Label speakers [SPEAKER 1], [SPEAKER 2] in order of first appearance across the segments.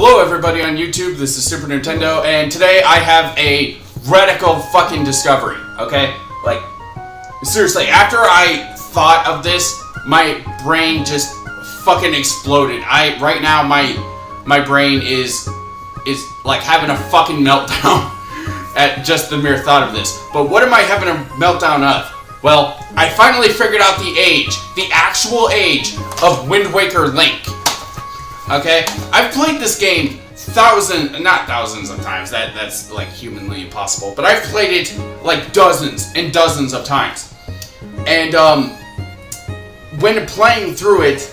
[SPEAKER 1] Hello everybody on YouTube, this is Super Nintendo, and today I have a radical fucking discovery, okay? Like, seriously, after I thought of this, my brain just fucking exploded. Right now, my brain is like having a fucking meltdown at just the mere thought of this. But what am I having a meltdown of? Well, I finally figured out the age, the actual age of Wind Waker Link. Okay, I've played this game not thousands of times, that's like humanly impossible, but I've played it like dozens and dozens of times. And when playing through it,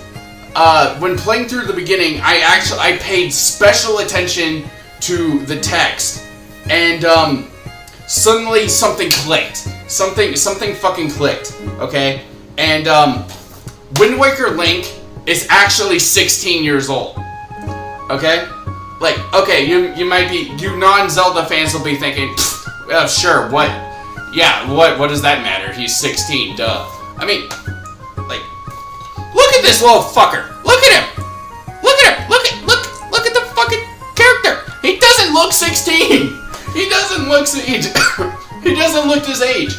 [SPEAKER 1] when playing through the beginning, I paid special attention to the text, and suddenly something clicked. Something fucking clicked, okay? And Wind Waker Link is actually 16 years old. Okay? Like, okay, you might be, you non-Zelda fans will be thinking, sure, what? Yeah, what does that matter? He's 16, duh. I mean, like, look at this little fucker. Look at him. Look at him. Look at the fucking character. He doesn't look 16. He doesn't look he doesn't look his age.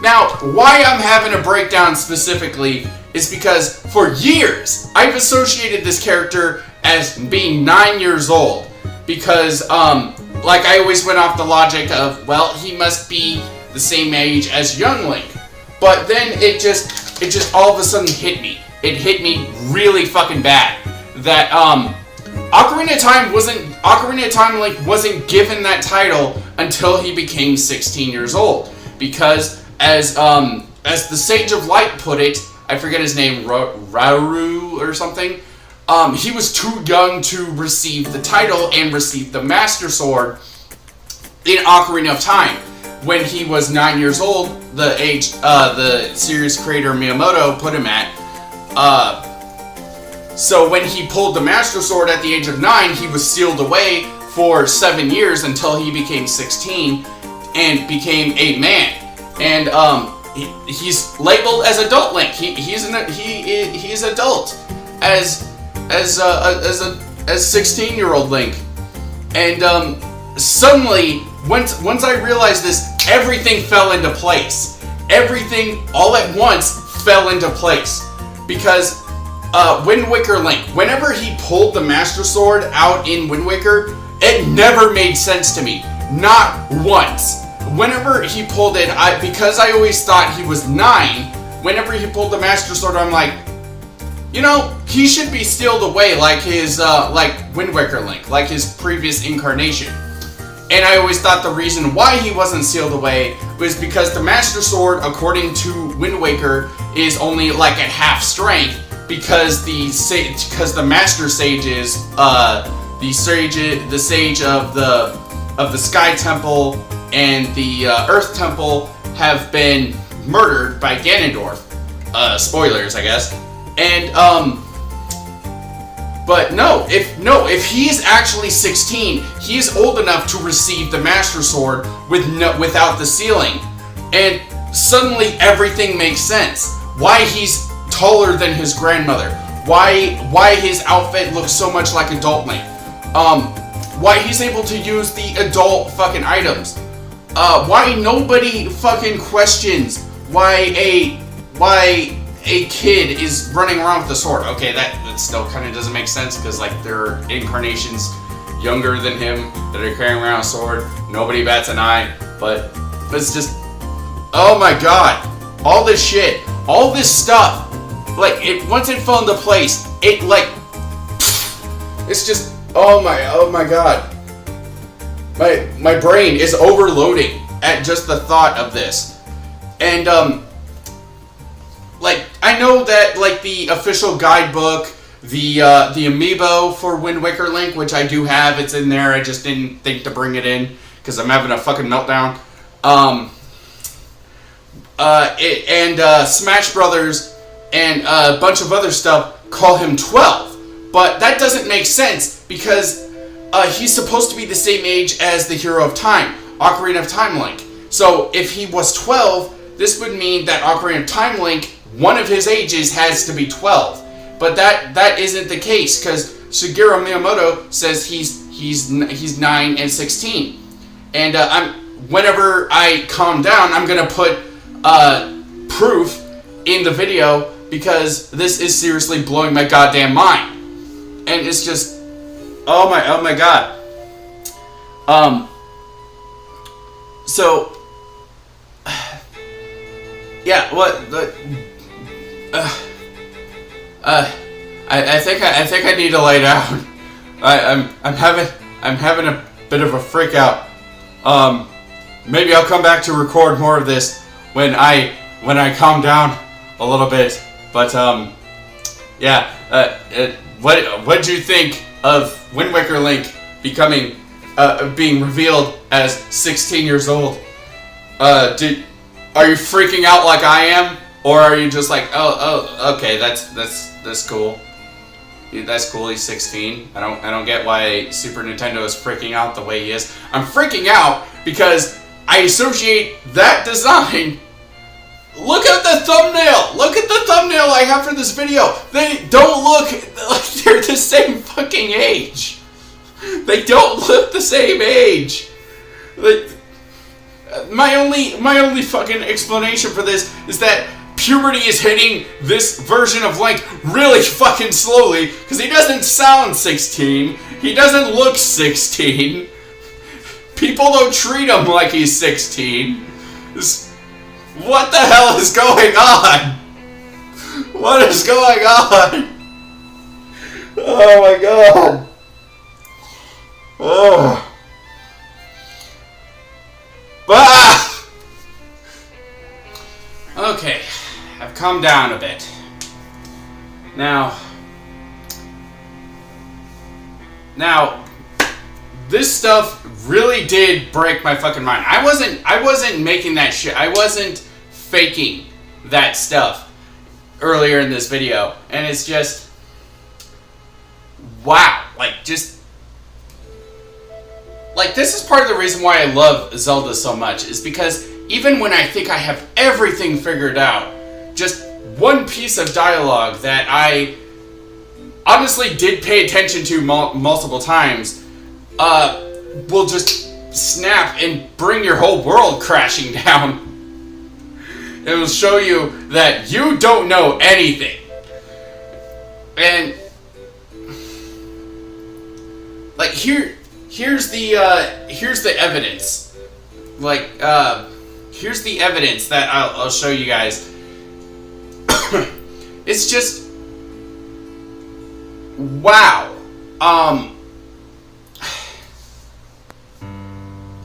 [SPEAKER 1] Now, why I'm having a breakdown specifically is because for years I've associated this character as being 9 years old because like I always went off the logic of, well, he must be the same age as young Link. But then it just all of a sudden hit me. It hit me really fucking bad that Ocarina of Time Link wasn't given that title until he became 16 years old, because as the Sage of Light put it, I forget his name, Rauru or something, he was too young to receive the title and receive the Master Sword in Ocarina of Time. When he was 9 years old, the age the series creator Miyamoto put him at. So when he pulled the Master Sword at the age of 9, he was sealed away for 7 years until he became 16 and became a man. And he's labeled as adult Link. He's adult as 16-year-old Link. And suddenly, once I realized this, everything fell into place. Everything all at once fell into place, because Wind Waker Link, whenever he pulled the Master Sword out in Wind Waker, it never made sense to me. Not once. Whenever he pulled it, because I always thought he was 9, whenever he pulled the Master Sword, I'm like, you know, he should be sealed away like his, like Wind Waker Link, like his previous incarnation. And I always thought the reason why he wasn't sealed away was because the Master Sword, according to Wind Waker, is only like at half strength, because the Master Sages, the Sage of the Sky Temple and the Earth Temple have been murdered by Ganondorf. Spoilers, I guess. And but if he's actually 16, he's old enough to receive the Master Sword without the sealing. And suddenly everything makes sense. Why he's taller than his grandmother. Why his outfit looks so much like adult Link. Why he's able to use the adult fucking items. Why nobody fucking questions why a kid is running around with a sword. Okay, that still kind of doesn't make sense, because like there are incarnations younger than him that are carrying around a sword. Nobody bats an eye, but it's just, oh my god, all this shit, all this stuff, like once it fell into place, it like, it's just, oh my god, my brain is overloading at just the thought of this. And like, I know that, like, the official guidebook, the amiibo for Wind Waker Link, which I do have, it's in there, I just didn't think to bring it in, because I'm having a fucking meltdown. Smash Brothers and a bunch of other stuff call him 12. But that doesn't make sense, because he's supposed to be the same age as the Hero of Time, Ocarina of Time Link. So if he was 12, this would mean that Ocarina of Time Link, one of his ages has to be 12. But that isn't the case, because Shigeru Miyamoto says he's 9 and 16. And whenever I calm down, I'm gonna put proof in the video, because this is seriously blowing my goddamn mind. And it's just, oh my god. So, yeah, I think I need to lay down. I'm having a bit of a freak out. Maybe I'll come back to record more of this when I calm down a little bit. But yeah. What do you think of Wind Waker Link being revealed as 16 years old? Are you freaking out like I am, or are you just like, oh, okay, that's cool. That's cool. He's 16. I don't get why Super Nintendo is freaking out the way he is. I'm freaking out because I associate that design. Look at the thumbnail! Look at the thumbnail I have for this video! They don't look like they're the same fucking age! They don't look the same age! My only fucking explanation for this is that puberty is hitting this version of Link really fucking slowly, because he doesn't sound 16, he doesn't look 16, people don't treat him like he's 16. What the hell is going on? What is going on? Oh my god. Oh. Ah! Okay, I've calmed down a bit. Now, this stuff really did break my fucking mind. I wasn't making that shit. I wasn't faking that stuff earlier in this video. And it's just, wow. This is part of the reason why I love Zelda so much, is because even when I think I have everything figured out, just one piece of dialogue that I honestly did pay attention to multiple times will just snap and bring your whole world crashing down. It will show you that you don't know anything. And here's the evidence. Here's the evidence that I'll show you guys. It's just, wow.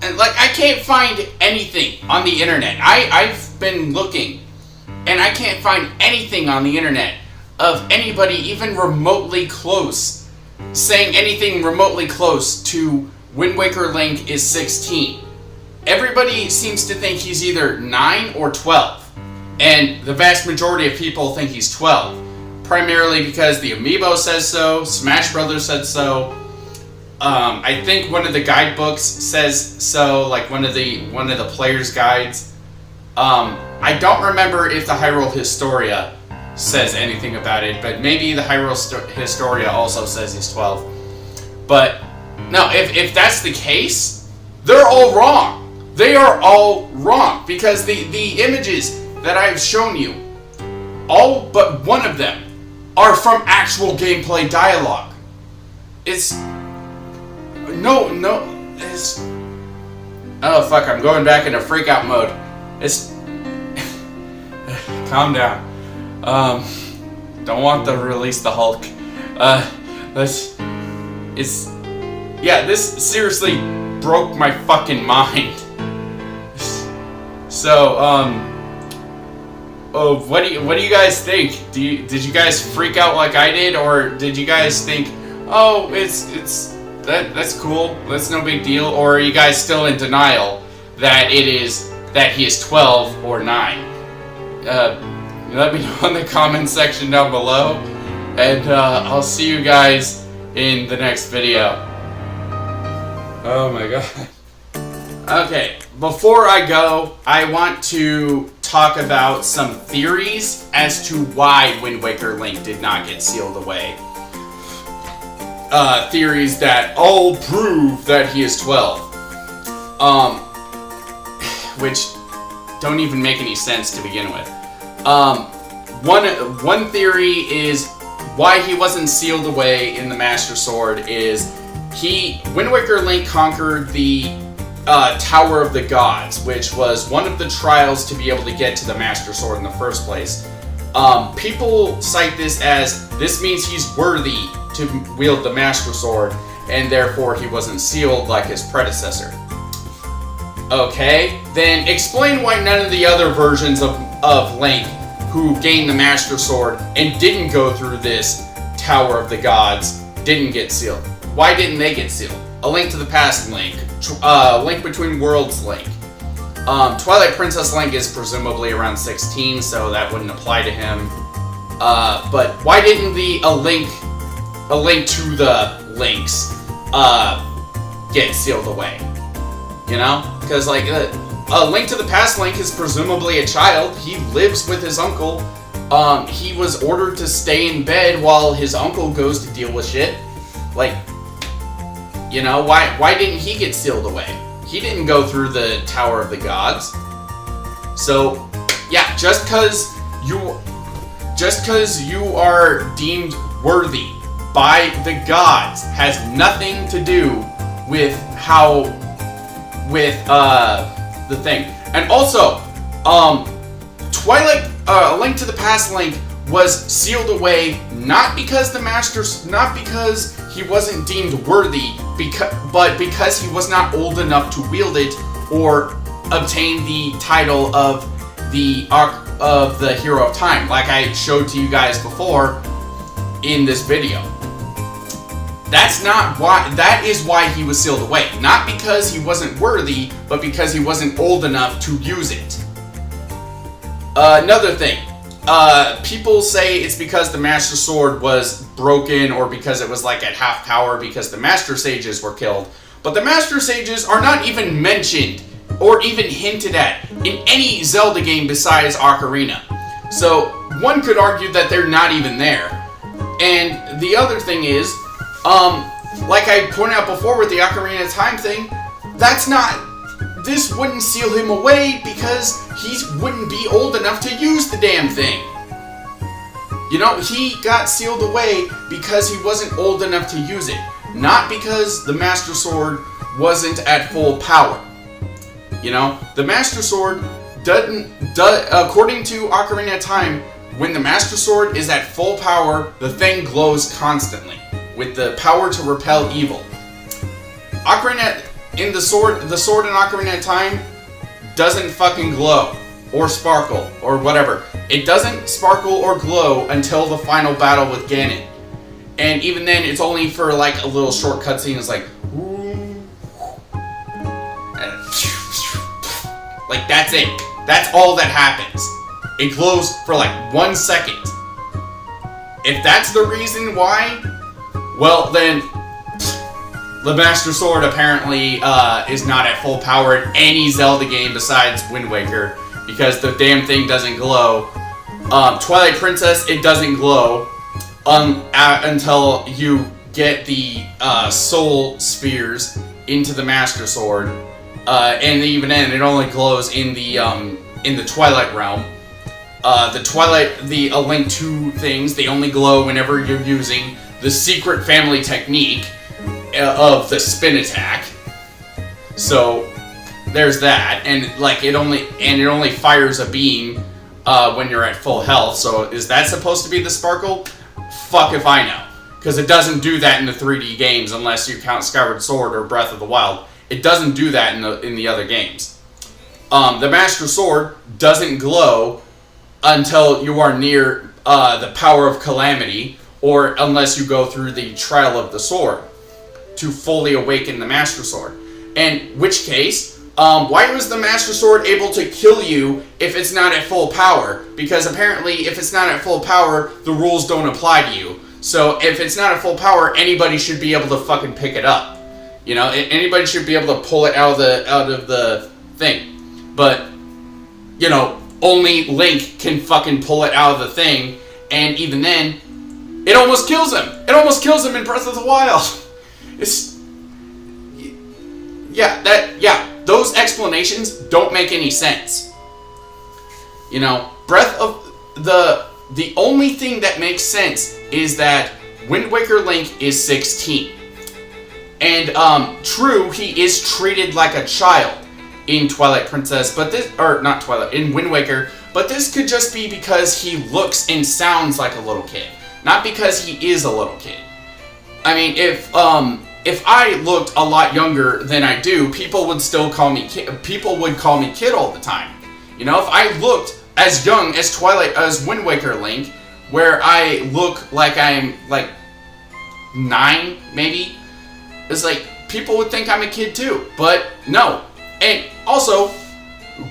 [SPEAKER 1] And I can't find anything on the internet. I've been looking, and I can't find anything on the internet of anybody even remotely close saying anything remotely close to Wind Waker Link is 16. Everybody seems to think he's either 9 or 12. And the vast majority of people think he's 12. Primarily because the Amiibo says so, Smash Brothers said so. I think one of the guidebooks says so, one of the player's guides. I don't remember if the Hyrule Historia says anything about it, but maybe the Hyrule Historia also says he's 12. But no, if that's the case, they're all wrong. They are all wrong, because the images that I've shown you, all but one of them, are from actual gameplay dialogue. It's oh fuck, I'm going back into freakout mode. Calm down. Don't want to release the Hulk. This seriously broke my fucking mind. So, what do you guys think? Did you guys freak out like I did, or did you guys think, oh, that's cool, that's no big deal, or are you guys still in denial that he is 12 or 9? Let me know in the comment section down below, and I'll see you guys in the next video. Oh my god. Okay, before I go, I want to talk about some theories as to why Wind Waker Link did not get sealed away. theories that all prove that he is 12. Which don't even make any sense to begin with. One theory is why he wasn't sealed away in the Master Sword is Wind Waker Link conquered the Tower of the Gods, which was one of the trials to be able to get to the Master Sword in the first place. People cite this means he's worthy to wield the Master Sword, and therefore he wasn't sealed like his predecessor. Okay, then explain why none of the other versions of Link who gained the Master Sword and didn't go through this Tower of the Gods didn't get sealed. Why didn't they get sealed? A Link to the Past Link, Link Between Worlds Link. Twilight Princess Link is presumably around 16, so that wouldn't apply to him. But why didn't a Link to the Links get sealed away? You know? Because, like, a Link to the Past Link is presumably a child. He lives with his uncle. He was ordered to stay in bed while his uncle goes to deal with shit. Like, you know, why didn't he get sealed away? He didn't go through the Tower of the Gods. So, yeah, just because you are deemed worthy by the gods has nothing to do with the thing. And also, Twilight, Link to the Past Link was sealed away not because he wasn't deemed worthy, but because he was not old enough to wield it or obtain the title of the Hero of Time, like I showed to you guys before in this video. That is why he was sealed away. Not because he wasn't worthy, but because he wasn't old enough to use it. Another thing. People say it's because the Master Sword was broken or because it was like at half power because the Master Sages were killed. But the Master Sages are not even mentioned or even hinted at in any Zelda game besides Ocarina. So one could argue that they're not even there. And the other thing is, like I pointed out before with the Ocarina of Time thing, this wouldn't seal him away because he wouldn't be old enough to use the damn thing. You know, he got sealed away because he wasn't old enough to use it, not because the Master Sword wasn't at full power. You know, the Master Sword according to Ocarina of Time, when the Master Sword is at full power, the thing glows constantly with the power to repel evil. The sword in Ocarina of Time doesn't fucking glow or sparkle or whatever. It doesn't sparkle or glow until the final battle with Ganon. And even then, it's only for like a little short cutscene. It's like, like that's it. That's all that happens. It glows for like 1 second. If that's the reason why, well then, the Master Sword apparently is not at full power in any Zelda game besides Wind Waker, because the damn thing doesn't glow. Twilight Princess, it doesn't glow until you get the soul spheres into the Master Sword, and even then, it only glows in the Twilight realm. The Link 2 things, they only glow whenever you're using the secret family technique of the spin attack. So there's that, and like it only fires a beam when you're at full health. So is that supposed to be the sparkle? Fuck if I know, because it doesn't do that in the 3D games unless you count Skyward Sword or Breath of the Wild. It doesn't do that in the other games. The Master Sword doesn't glow until you are near the power of Calamity, or unless you go through the Trial of the Sword to fully awaken the Master Sword. In which case, why was the Master Sword able to kill you if it's not at full power? Because apparently, if it's not at full power, the rules don't apply to you. So if it's not at full power, anybody should be able to fucking pick it up. You know, anybody should be able to pull it out of the thing. But, you know, only Link can fucking pull it out of the thing, and even then, It almost kills him. It almost kills him in Breath of the Wild. It's... Yeah, those explanations don't make any sense. You know, the only thing that makes sense is that Wind Waker Link is 16. And, true, he is treated like a child in Twilight Princess, but this, or not Twilight, in Wind Waker, but this could just be because he looks and sounds like a little kid, not because he is a little kid. I mean, if I looked a lot younger than I do, people would still call me kid. People would call me kid all the time. You know, if I looked as young as Wind Waker Link, where I look like I'm like 9, maybe, it's like people would think I'm a kid too. But no. And also,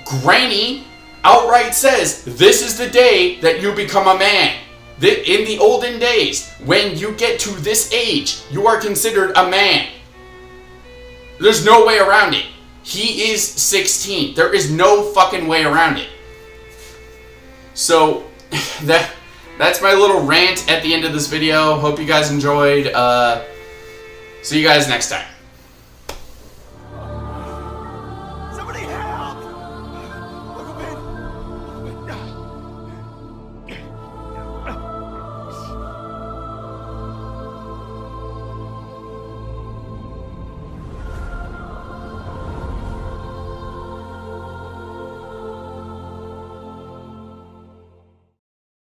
[SPEAKER 1] Granny outright says, this is the day that you become a man. In the olden days, when you get to this age, you are considered a man. There's no way around it. He is 16. There is no fucking way around it. So, that's my little rant at the end of this video. Hope you guys enjoyed. See you guys next time.